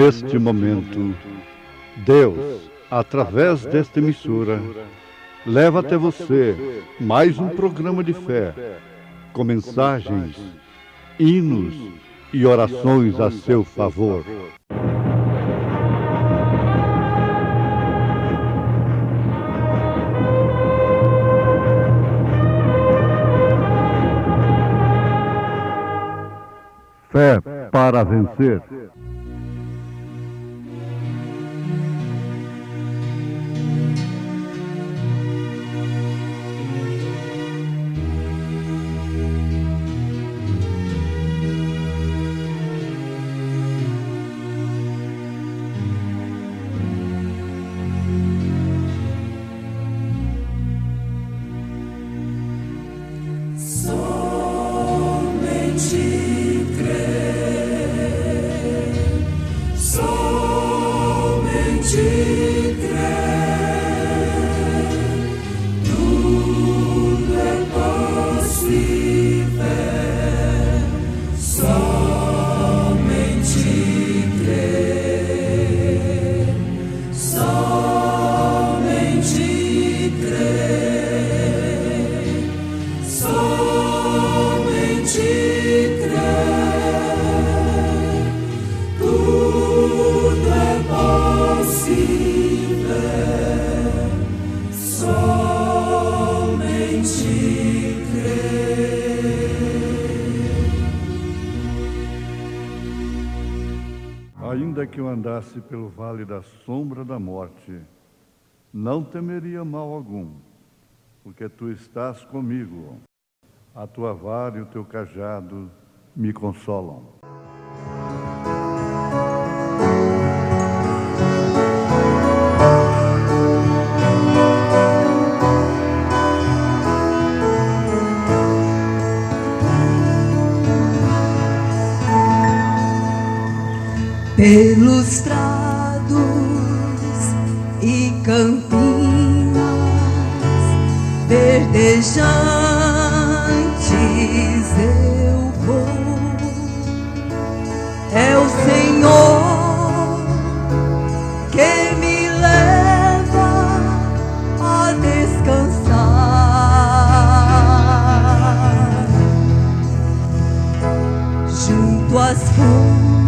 neste momento, Deus, através desta emissora, leva até você mais um programa de fé, com mensagens, hinos e orações a seu favor. Fé para vencer. Ainda que eu andasse pelo vale da sombra da morte, não temeria mal algum, porque tu estás comigo. A tua vara e o teu cajado me consolam. Pelos prados e campinas verdejantes eu vou. É o Senhor que me leva a descansar junto às fontes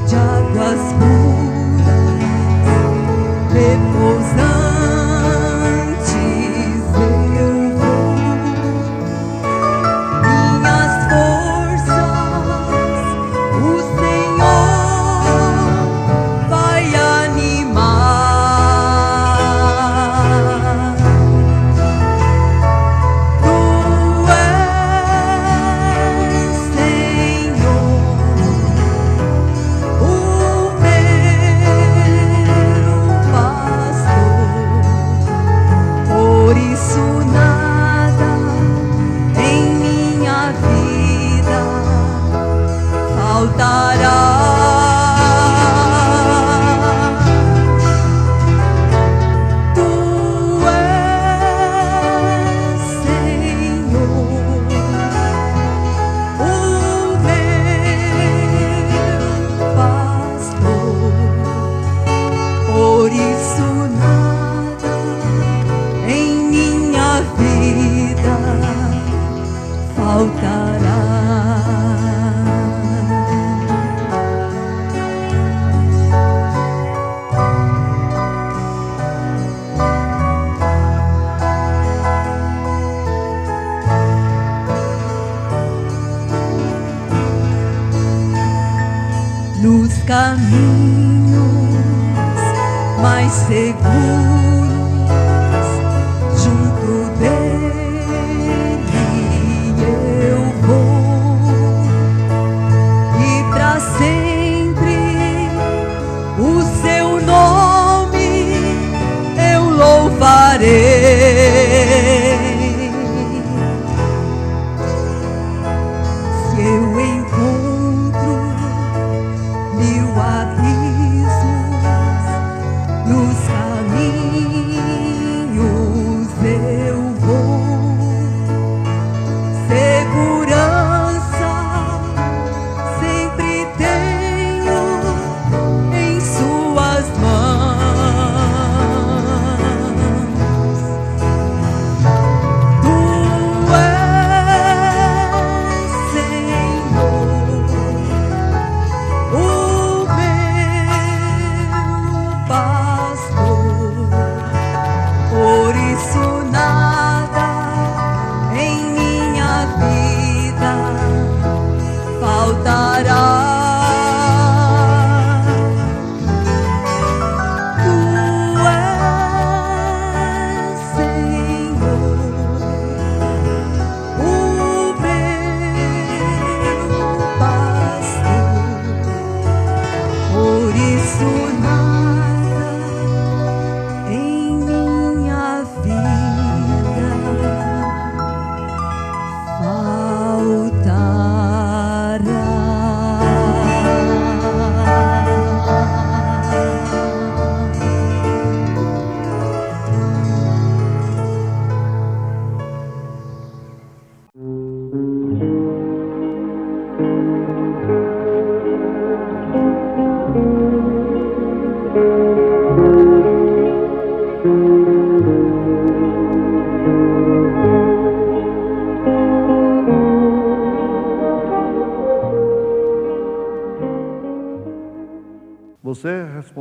de águas puras, repousantes eu vou. Minhas forças o Senhor vai animar. Tu és, Senhor, o meu pastor, por isso nada em minha vida faltará. Tu és, Senhor, o meu pastor, por isso nada em minha vida faltará. Nos caminhos mais seguros, junto dele eu vou, e pra sempre o seu nome eu louvarei. Se eu encontro mil abismos nos caminhos eu vou. Segurança sempre tenho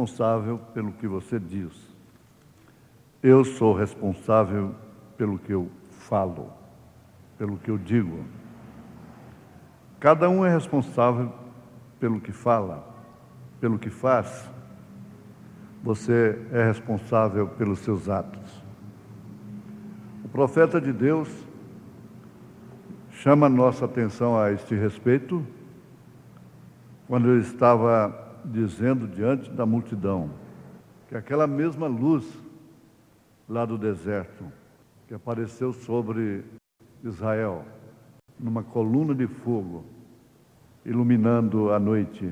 responsável pelo que você diz. Eu sou responsável pelo que eu falo, pelo que eu digo. Cada um é responsável pelo que fala, pelo que faz. Você é responsável pelos seus atos. O profeta de Deus chama nossa atenção a este respeito quando ele estava dizendo diante da multidão que aquela mesma luz lá do deserto que apareceu sobre Israel numa coluna de fogo, iluminando a noite,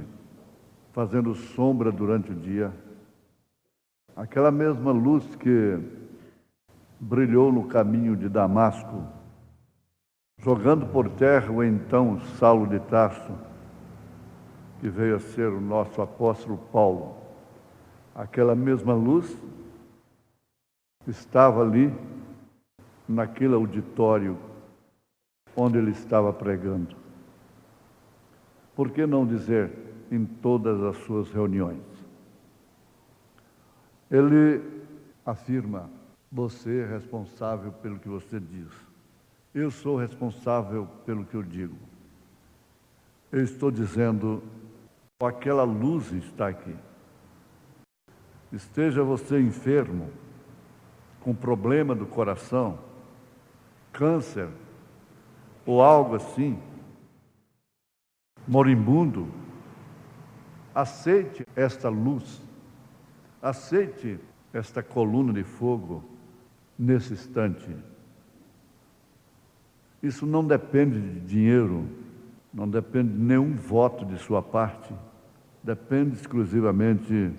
fazendo sombra durante o dia, aquela mesma luz que brilhou no caminho de Damasco, jogando por terra o então Saulo de Tarso, que veio a ser o nosso apóstolo Paulo. Aquela mesma luz estava ali, naquele auditório onde ele estava pregando. Por que não dizer em todas as suas reuniões? Ele afirma: você é responsável pelo que você diz. Eu sou responsável pelo que eu digo. Eu estou dizendo, aquela luz está aqui. Esteja você enfermo, com problema do coração, câncer ou algo assim, moribundo, aceite esta luz, aceite esta coluna de fogo nesse instante. Isso não depende de dinheiro, não depende de nenhum voto de sua parte, depende exclusivamente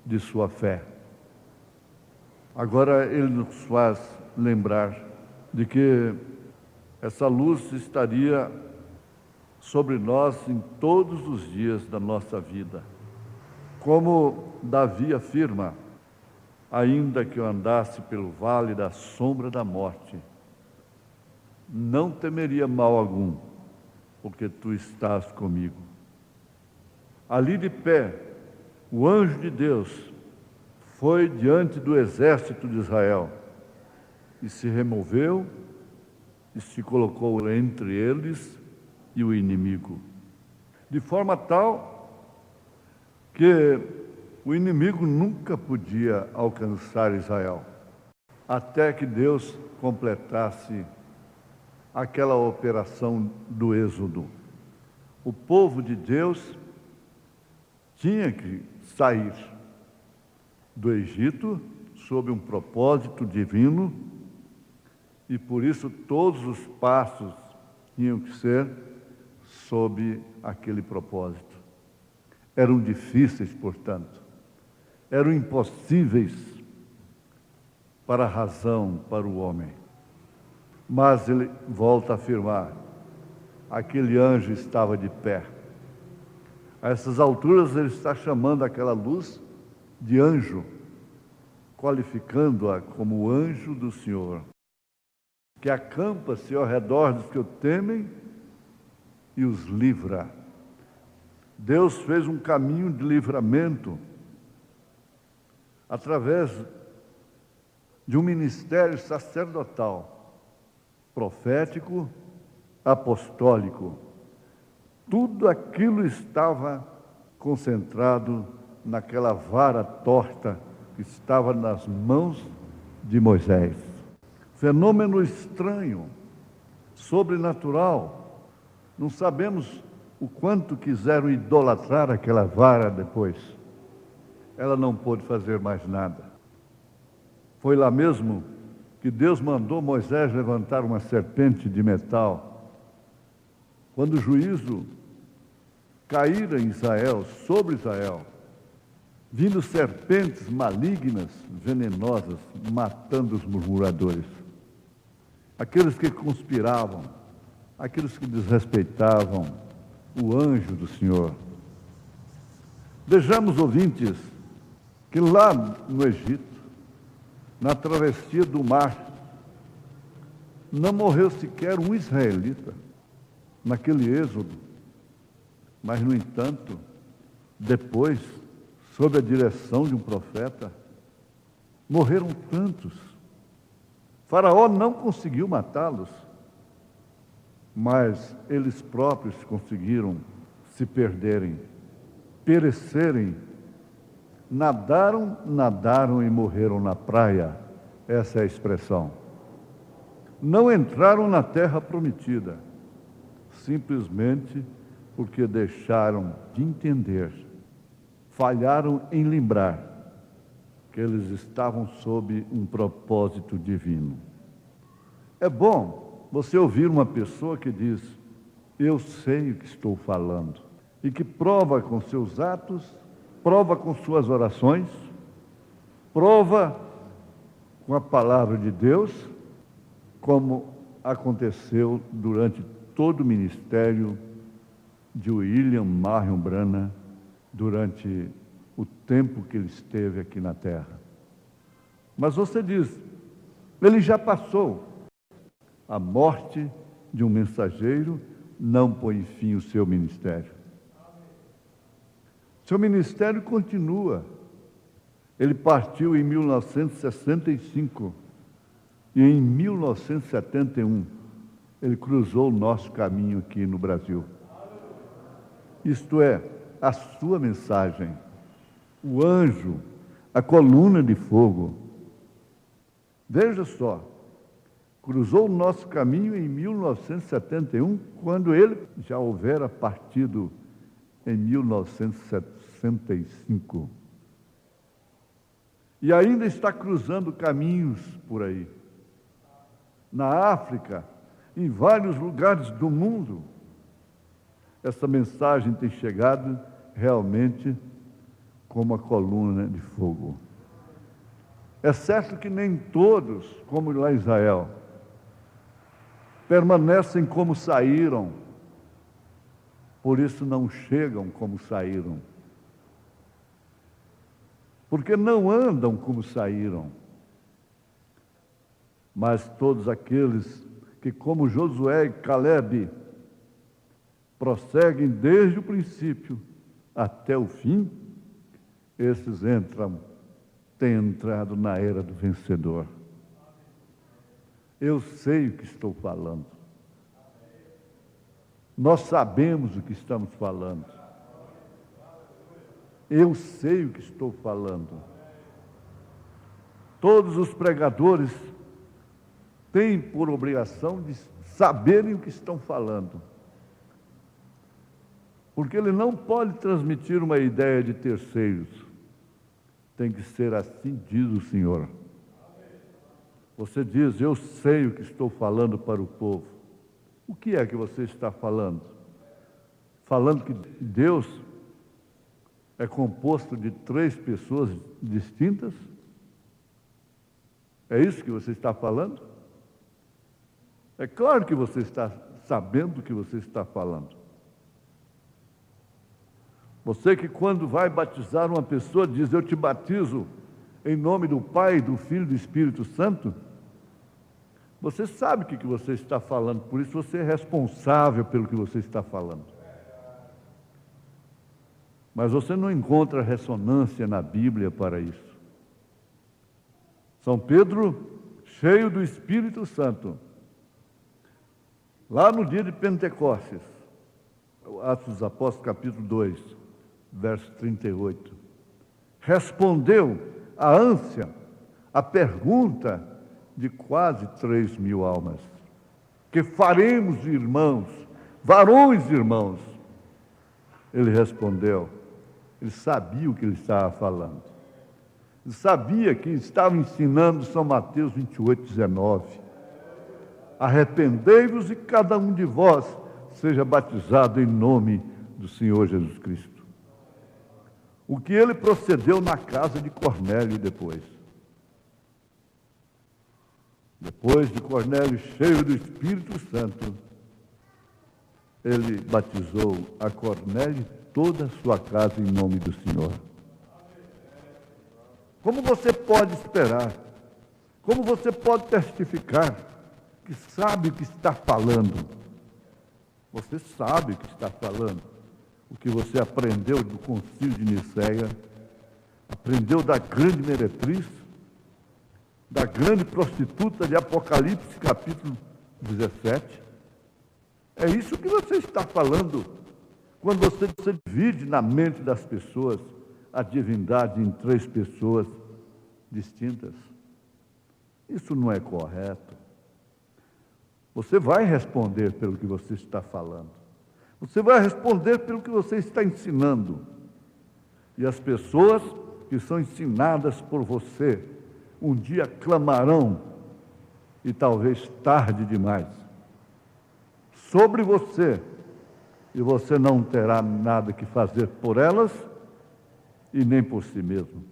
de sua fé. Agora ele nos faz lembrar de que essa luz estaria sobre nós em todos os dias da nossa vida. Como Davi afirma: ainda que eu andasse pelo vale da sombra da morte, não temeria mal algum, porque tu estás comigo. Ali de pé, o anjo de Deus foi diante do exército de Israel e se removeu e se colocou entre eles e o inimigo, de forma tal que o inimigo nunca podia alcançar Israel, até que Deus completasse aquela operação do êxodo. O povo de Deus tinha que sair do Egito sob um propósito divino, e por isso todos os passos tinham que ser sob aquele propósito. Eram difíceis, portanto, eram impossíveis para a razão, para o homem. Mas ele volta a afirmar: aquele anjo estava de pé. A essas alturas ele está chamando aquela luz de anjo, qualificando-a como o anjo do Senhor, que acampa-se ao redor dos que o temem e os livra. Deus fez um caminho de livramento através de um ministério sacerdotal, profético, apostólico. Tudo aquilo estava concentrado naquela vara torta que estava nas mãos de Moisés. Fenômeno estranho, sobrenatural. Não sabemos o quanto quiseram idolatrar aquela vara depois. Ela não pôde fazer mais nada. Foi lá mesmo que Deus mandou Moisés levantar uma serpente de metal. Quando o juízo caíra em Israel, sobre Israel, vindo serpentes malignas, venenosas, matando os murmuradores, aqueles que conspiravam, aqueles que desrespeitavam o anjo do Senhor. Vejamos, ouvintes, que lá no Egito, na travessia do mar, não morreu sequer um israelita naquele êxodo, mas, no entanto, depois sob a direção de um profeta, morreram tantos. Faraó não conseguiu matá-los, mas eles próprios conseguiram se perderem, perecerem. Nadaram e morreram na praia. Essa é a expressão. Não entraram na terra prometida, simplesmente porque deixaram de entender, falharam em lembrar que eles estavam sob um propósito divino. É bom você ouvir uma pessoa que diz: eu sei o que estou falando, e que prova com seus atos, prova com suas orações, prova com a palavra de Deus, como aconteceu durante todo o ministério de William Marion Branham, durante o tempo que ele esteve aqui na terra. Mas você diz, ele já passou. A morte de um mensageiro não põe fim ao seu ministério. Seu ministério continua. Ele partiu em 1965 e em 1971 ele cruzou o nosso caminho aqui no Brasil. Isto é, a sua mensagem, o anjo, a coluna de fogo. Veja só, cruzou o nosso caminho em 1971, quando ele já houvera partido em 1965. E ainda está cruzando caminhos por aí. Na África, em vários lugares do mundo, essa mensagem tem chegado realmente como a coluna de fogo. É certo que nem todos, como lá em Israel, permanecem como saíram, por isso não chegam como saíram. Porque não andam como saíram. Mas todos aqueles que, como Josué e Caleb, prosseguem desde o princípio até o fim, esses têm entrado na era do vencedor. Eu sei o que estou falando. Nós sabemos o que estamos falando. Eu sei o que estou falando. Todos os pregadores têm por obrigação de saberem o que estão falando. Porque ele não pode transmitir uma ideia de terceiros. Tem que ser assim, diz o Senhor. Você diz, eu sei o que estou falando para o povo. O que é que você está falando? Falando que Deus é composto de 3 pessoas distintas? É isso que você está falando? É claro que você está sabendo o que você está falando. Você que quando vai batizar uma pessoa diz, eu te batizo em nome do Pai, do Filho e do Espírito Santo, você sabe o que você está falando, por isso você é responsável pelo que você está falando. Mas você não encontra ressonância na Bíblia para isso. São Pedro, cheio do Espírito Santo, lá no dia de Pentecostes, Atos dos Apóstolos, capítulo 2, verso 38, respondeu à ânsia, à pergunta de quase 3.000 almas. Que faremos, irmãos, varões irmãos? Ele respondeu, ele sabia o que ele estava falando. Ele sabia que estava ensinando São Mateus 28, 19. Arrependei-vos e cada um de vós seja batizado em nome do Senhor Jesus Cristo. O que ele procedeu na casa de Cornélio depois. Depois de Cornélio, cheio do Espírito Santo, ele batizou a Cornélio e toda a sua casa em nome do Senhor. Como você pode esperar? Como você pode testificar que sabe o que está falando? Você sabe o que está falando. O que você aprendeu do Concílio de Nicéia Aprendeu da grande meretriz, da grande prostituta de Apocalipse, capítulo 17. É isso que você está falando quando você divide na mente das pessoas a divindade em 3 pessoas distintas. Isso não é correto. Você vai responder pelo que você está falando. Você vai responder pelo que você está ensinando. E as pessoas que são ensinadas por você, um dia clamarão, e talvez tarde demais, sobre você, e você não terá nada que fazer por elas e nem por si mesmo.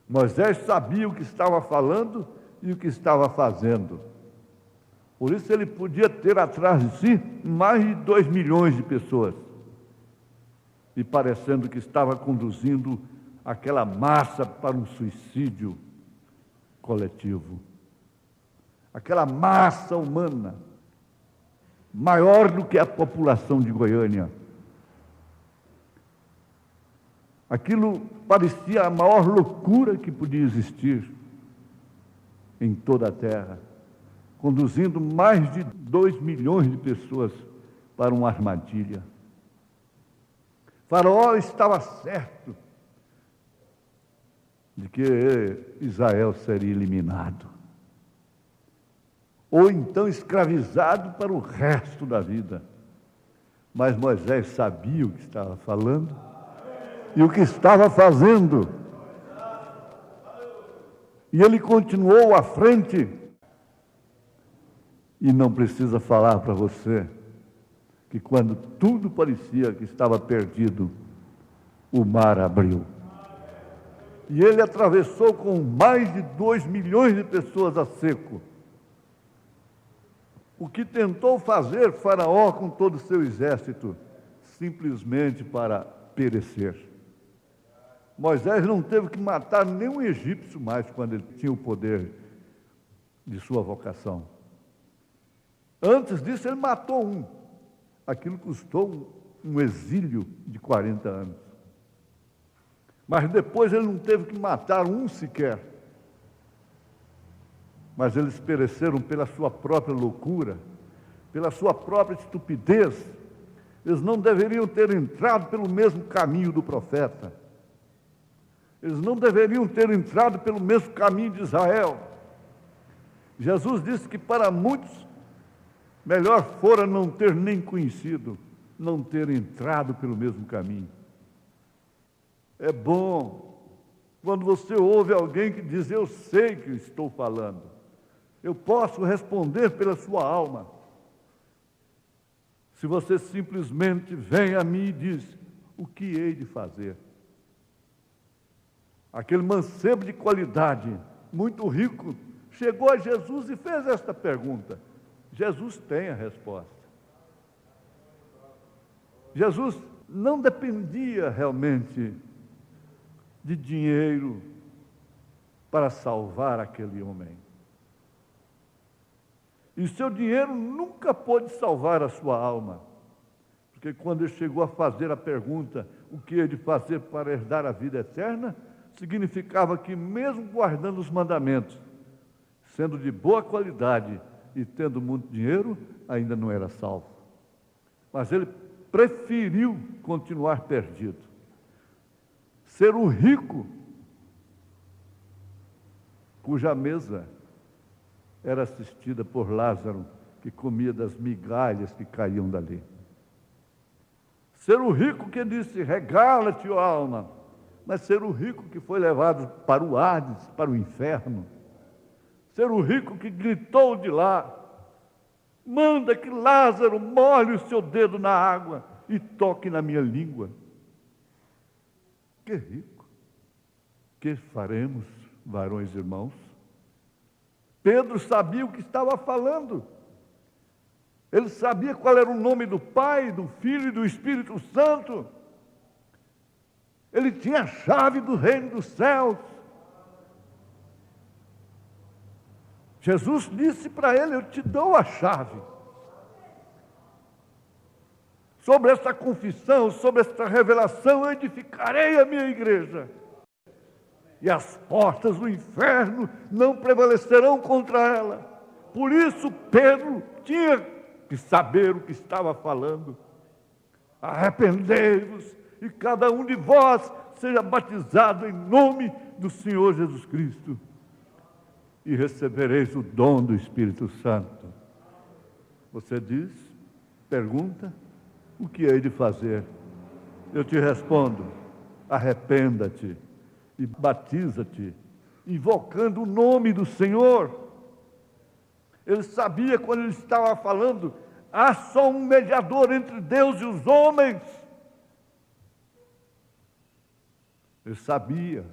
Moisés sabia o que estava falando e o que estava fazendo. Por isso ele podia ter atrás de si mais de 2 milhões de pessoas. E parecendo que estava conduzindo aquela massa para um suicídio coletivo. Aquela massa humana, maior do que a população de Goiânia. Aquilo parecia a maior loucura que podia existir em toda a terra, conduzindo mais de 2 milhões de pessoas para uma armadilha. Faraó estava certo de que Israel seria eliminado, ou então escravizado para o resto da vida. Mas Moisés sabia o que estava falando e o que estava fazendo. E ele continuou à frente. E não precisa falar para você que quando tudo parecia que estava perdido, o mar abriu. E ele atravessou com mais de 2 milhões de pessoas a seco. O que tentou fazer Faraó com todo o seu exército, simplesmente para perecer. Moisés não teve que matar nenhum egípcio mais quando ele tinha o poder de sua vocação. Antes disso, ele matou um. Aquilo custou um exílio de 40 anos. Mas depois ele não teve que matar um sequer. Mas eles pereceram pela sua própria loucura, pela sua própria estupidez. Eles não deveriam ter entrado pelo mesmo caminho do profeta. Eles não deveriam ter entrado pelo mesmo caminho de Israel. Jesus disse que para muitos, melhor fora não ter nem conhecido, não ter entrado pelo mesmo caminho. É bom quando você ouve alguém que diz: eu sei que estou falando, eu posso responder pela sua alma. Se você simplesmente vem a mim e diz: o que hei de fazer? Aquele mancebo de qualidade, muito rico, chegou a Jesus e fez esta pergunta. Jesus tem a resposta. Jesus não dependia realmente de dinheiro para salvar aquele homem. E seu dinheiro nunca pôde salvar a sua alma. Porque quando ele chegou a fazer a pergunta, o que ele fazer para herdar a vida eterna, significava que mesmo guardando os mandamentos, sendo de boa qualidade e tendo muito dinheiro, ainda não era salvo. Mas ele preferiu continuar perdido. Ser o rico, cuja mesa era assistida por Lázaro, que comia das migalhas que caíam dali. Ser o rico que disse: regala-te, ó alma. Mas ser o rico que foi levado para o Hades, para o inferno. Ser o rico que gritou de lá: manda que Lázaro molhe o seu dedo na água e toque na minha língua. Que rico! Que faremos, varões e irmãos? Pedro sabia o que estava falando. Ele sabia qual era o nome do Pai, do Filho e do Espírito Santo. Ele tinha a chave do reino dos céus. Jesus disse para ele: eu te dou a chave. Sobre esta confissão, sobre esta revelação, eu edificarei a minha igreja. E as portas do inferno não prevalecerão contra ela. Por isso, Pedro tinha que saber o que estava falando. Arrependei-vos e cada um de vós seja batizado em nome do Senhor Jesus Cristo e recebereis o dom do Espírito Santo. Você diz, pergunta, o que hei de fazer? Eu te respondo, arrependa-te e batiza-te, invocando o nome do Senhor. Ele sabia quando ele estava falando, há só um mediador entre Deus e os homens. Ele sabia,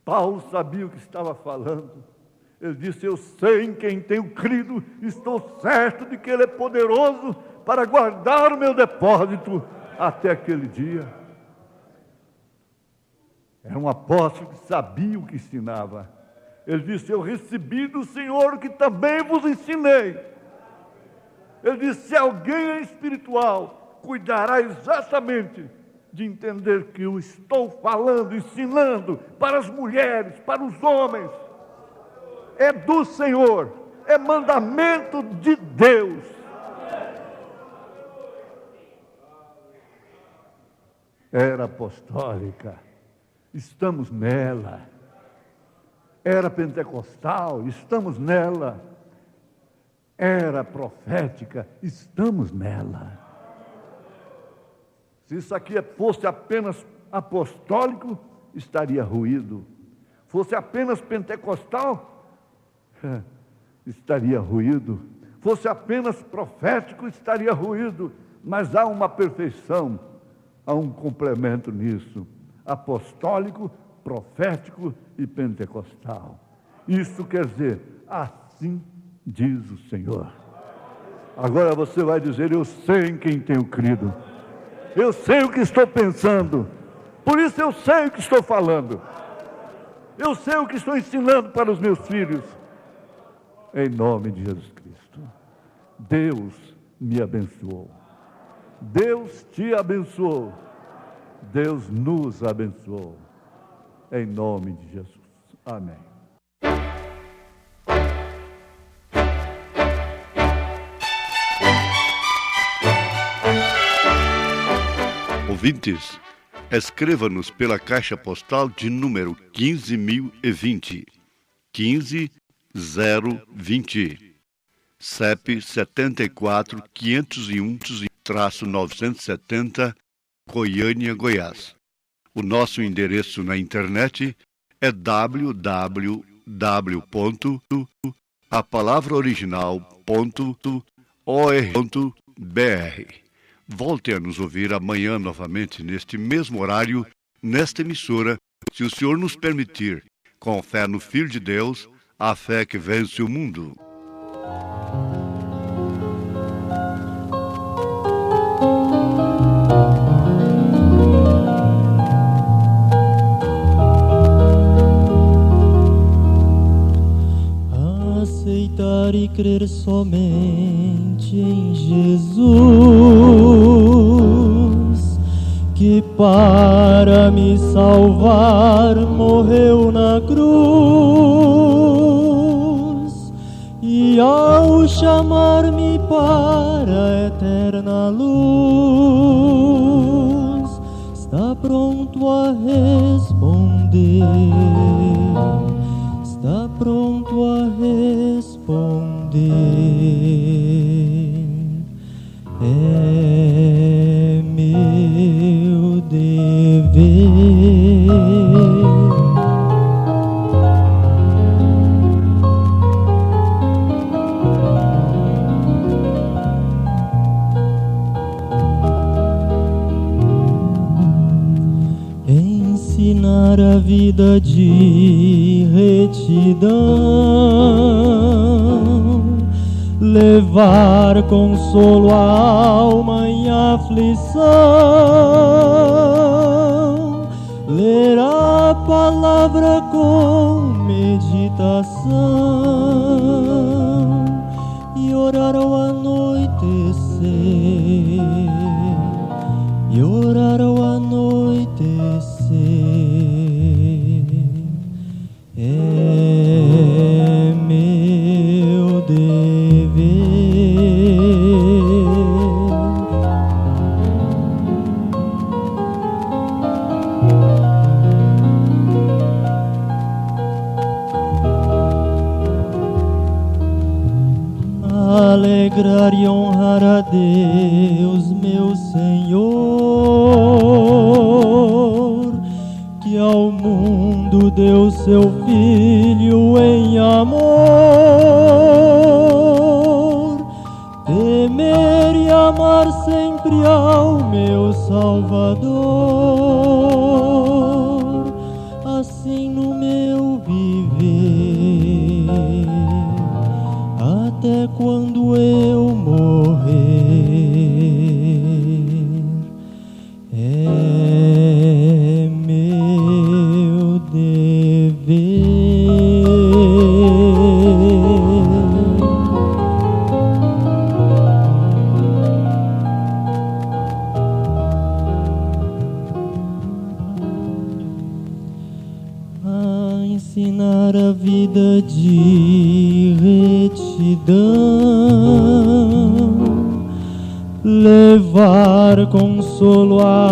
Paulo sabia o que estava falando. Ele disse, eu sei em quem tenho crido, estou certo de que Ele é poderoso para guardar o meu depósito até aquele dia. Era um apóstolo que sabia o que ensinava. Ele disse, eu recebi do Senhor o que também vos ensinei. Ele disse, se alguém é espiritual, cuidará exatamente de entender que eu estou falando, ensinando para as mulheres, para os homens. É do Senhor, é mandamento de Deus. Era apostólica, estamos nela. Era pentecostal, estamos nela. Era profética, estamos nela. Se isso aqui fosse apenas apostólico, estaria ruído. Fosse apenas pentecostal, estaria ruído. Fosse apenas profético, estaria ruído. Mas há uma perfeição, há um complemento nisso. Apostólico, profético e pentecostal. Isso quer dizer, assim diz o Senhor. Agora você vai dizer, eu sei em quem tenho crido. Eu sei o que estou pensando. Por isso eu sei o que estou falando. Eu sei o que estou ensinando para os meus filhos. Em nome de Jesus Cristo. Deus me abençoou. Deus te abençoou. Deus nos abençoou. Em nome de Jesus. Amém. Ouvintes, escreva-nos pela caixa postal de número 15.020, 15020, CEP 74.501-970, Goiânia, Goiás. O nosso endereço na internet é www.apalavraoriginal.org.br. Volte a nos ouvir amanhã novamente, neste mesmo horário, nesta emissora, se o Senhor nos permitir, com fé no Filho de Deus, a fé que vence o mundo. Aceitar e crer somente em Jesus, que para me salvar morreu na cruz, e ao chamar-me para a eterna luz, está pronto a responder, está pronto a responder. É meu dever. Ensinar a vida de retidão, levar consolo à alma em aflição, ler a palavra com meditação e orar ao anoitecer, e orar ao anoitecer. É meu dever. Alegrar e honrar a Deus, meu Senhor, que ao mundo deu seu Filho em amor. Temer e amar sempre ao meu Salvador, assim no meu viver, até quando eu morrer. É meu dever. A ensinar a vida de retidão, levar consolo à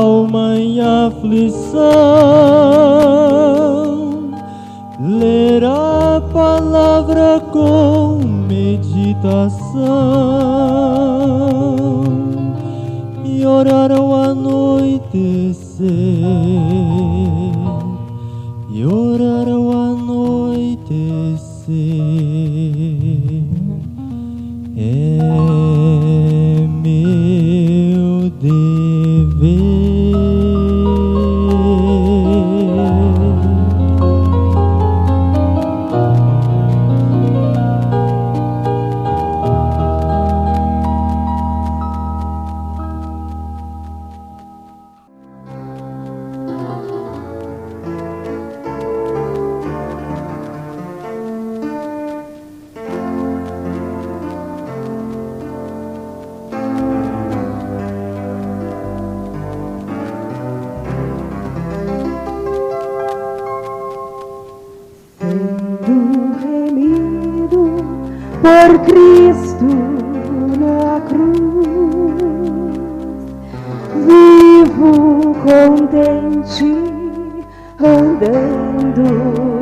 alma em aflição, ler a palavra com meditação e orar ao anoitecer, e orar ao anoitecer. É meu dever. Por Cristo na cruz, vivo contente, andando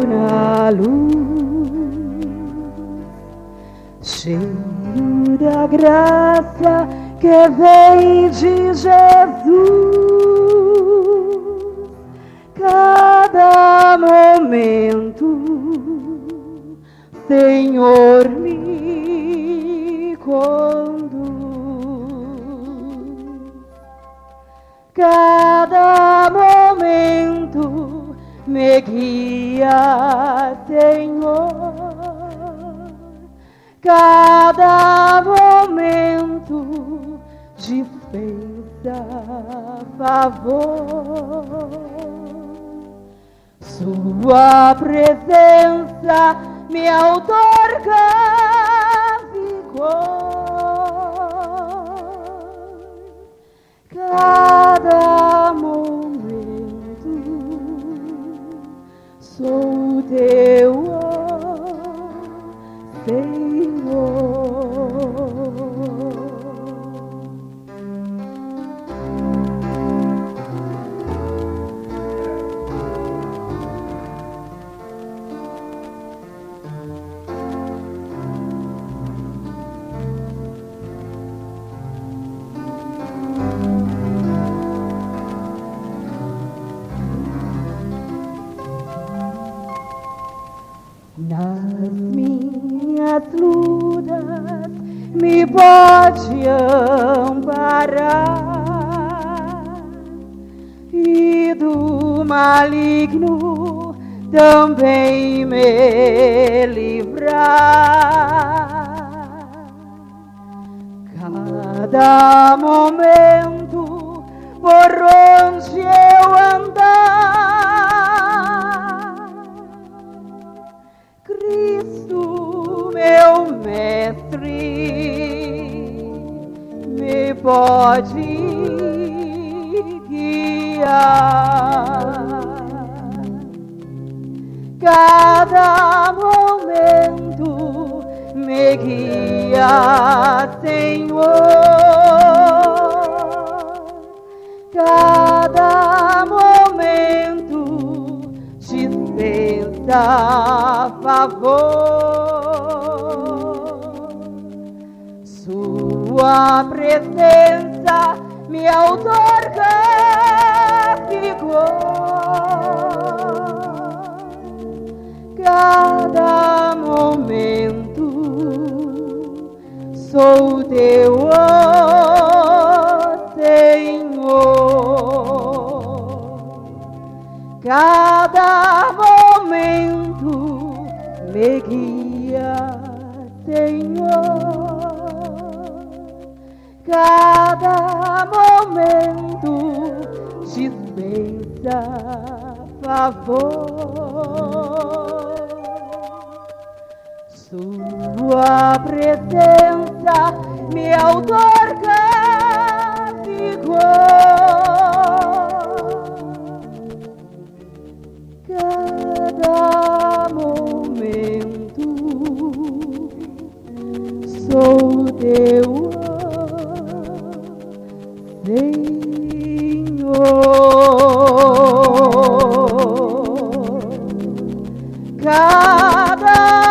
na luz, cheio da graça que vem de Jesus. Cada momento, Senhor, me conduz. Cada momento me guia, Senhor. Cada momento dispensa favor. Sua presença me outorga vigor. Cada momento sou teu, Senhor. Nas minhas lutas me pode amparar, e do maligno também me livrar. Cada momento por onde eu andar, Cristo, meu mestre, me pode Cada momento me guia, Senhor. Cada momento dispensa favor. Sua presença me outorga vigor. Cada momento sou teu, Senhor. Cada momento me guia, Senhor. Cada momento dispensa favor. Sua presença me outorga vigor. Cada momento sou teu, Senhor. Cada